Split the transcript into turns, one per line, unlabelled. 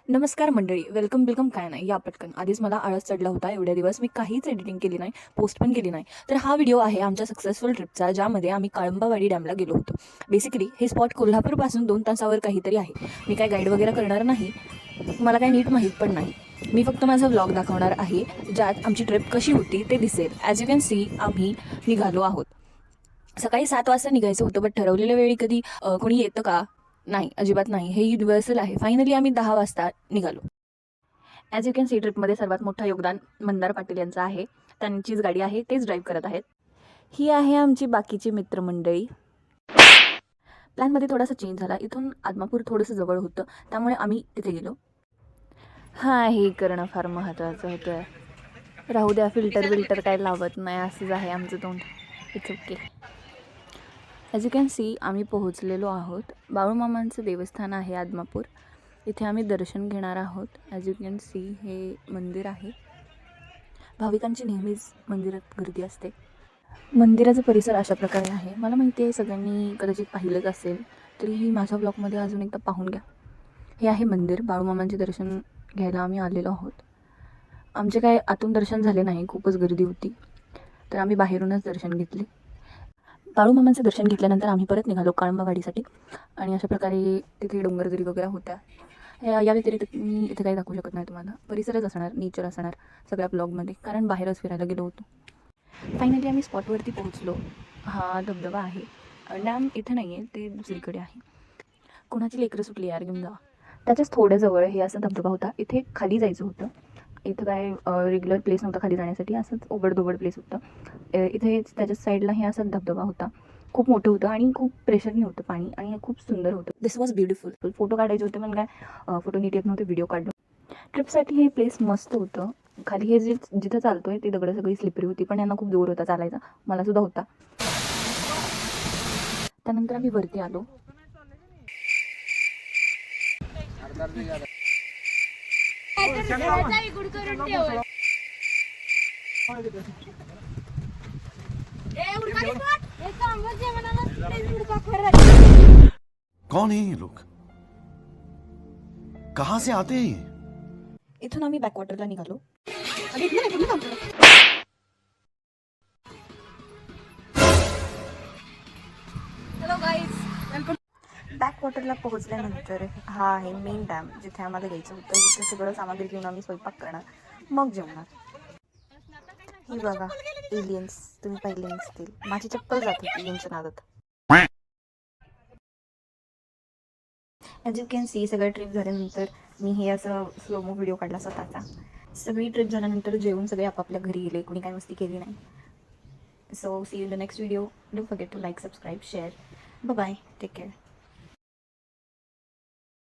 नमस्कार मंडळी, वेलकम काय नाही या पटकन. आधीच मला आळस चढला होता. एवढ्या दिवस मी काहीच एडिटिंग केली नाही, पोस्ट पण केली नाही. तर हा व्हिडिओ आहे आमच्या सक्सेसफुल ट्रिपचा, ज्यामध्ये आम्ही कळंबावाडी डॅमला गेलो होतो. बेसिकली हे स्पॉट कोल्हापूरपासून 2 तासावर काहीतरी आहे. मी काय गाईड वगैरे करणार नाही, मला काही नीट माहीत पण नाही. मी फक्त माझा व्लॉग दाखवणार आहे, ज्यात आमची ट्रिप कशी होती ते दिसेल. ॲज यू कॅन सी आम्ही निघालो आहोत. सकाळी 7 वाजता निघायचं होतं, बट ठरवलेल्या वेळी कधी कोणी येतं का? नाही, अजिबात नाही. हे युनिव्हर्सल आहे. फायनली आम्ही 10 वाजता निघालो. ॲज यू कॅन सी ट्रिपमध्ये सर्वात मोठं योगदान मंदार पाटील यांचं आहे. त्यांचीच गाडी आहे, तेच ड्राईव्ह करत आहेत. ही आहे आमची बाकीची मित्रमंडळी. प्लॅनमध्ये थोडासा चेंज झाला. इथून आदमापूर थोडंसं जवळ होतं, त्यामुळे आम्ही तिथे गेलो. हां, हे करणं फार महत्त्वाचं होतं. राहू द्या, फिल्टर काय लावत नाही, असंच आहे आमचं तोंड. It's okay. As you can see आम्ही पोहोचलेलो आहोत. बाळूमामांचं देवस्थान आहे आदमापूर. इथे आम्ही दर्शन घेणार आहोत. ॲज यू कॅन सी हे मंदिर आहे. भाविकांची नेहमीच मंदिरात गर्दी असते. मंदिराचा परिसर अशा प्रकारे आहे. मला माहिती आहे सगळ्यांनी कदाचित पाहिलंच असेल, तरीही माझ्या ब्लॉगमध्ये अजून एकदा पाहून घ्या. हे आहे मंदिर. बाळूमामांचे दर्शन घ्यायला आम्ही आलेलो आहोत. आमचे काय आतून दर्शन झाले नाही, खूपच गर्दी होती, तर आम्ही बाहेरूनच दर्शन घेतले. बाळूमामांचं दर्शन घेतल्यानंतर आम्ही परत निघालो कळंबावाडीसाठी. आणि अशा प्रकारे तिथे डोंगरदरी वगैरे होत्या. या व्यतिरिक्त मी इथे काही दाखवू शकत नाही तुम्हाला. परिसरच असणार, नेचर असणार सगळ्या ब्लॉगमध्ये, कारण बाहेरच फिरायला गेलो होतो. फायनली आम्ही स्पॉटवरती पोहोचलो. हा धबधबा आहे. डॅम इथे नाही आहे, ते दुसरीकडे आहे. कोणाची लेकरं सुटली यार, घेऊन जा. त्याच्याच थोड्या जवळ हे असा धबधबा होता. इथे खाली जायचं होतं. इथं काय रेग्युलर प्लेस नव्हता खाली जाण्यासाठी, असंच ओबडधोबड प्लेस होतं. इथे त्याच्या साईडला हे असा धबधबा होता. खूप मोठं होतं आणि खूप प्रेशरने होतं पाणी, आणि खूप सुंदर होतं. दिस वॉज ब्युटिफुल. फोटो काढायचे होते, पण काय फोटो नीट येत नव्हते, व्हिडिओ काढलो. ट्रिपसाठी हे प्लेस मस्त होतं. खाली हे जिथं चालतोय ते दगडं सगळी स्लिपरी होती, पण यांना खूप जोर होता चालायचा, मला सुद्धा होता. त्यानंतर आम्ही वरती आलो.
कौन है ये लोग? कहां से आते हैं ये?
इथून आम्ही बॅकवॉटरला निघालो. Hello guys, welcome. बॅकवॉटरला पोहोचल्यानंतर हा आहे मेन डॅम, जिथे आम्हाला घ्यायचं होतं. इथे सगळं सामग्री घेऊन आम्ही स्वयंपाक करणार, मग जेवणार. ही बघा एलियन्स, तुम्ही पाहिले नसतील. माझी चप्पल जात होती यांच्या नादात. ॲज यू कॅन सी सगळं ट्रिप झाल्यानंतर मी हे असं स्लोमो व्हिडिओ काढला स्वतःचा. सगळी ट्रिप झाल्यानंतर जेवून सगळे आपापल्या घरी गेले, कोणी काय मस्ती केली नाही. So see you in the next video. Don't forget to like, subscribe, share. Bye bye, take care.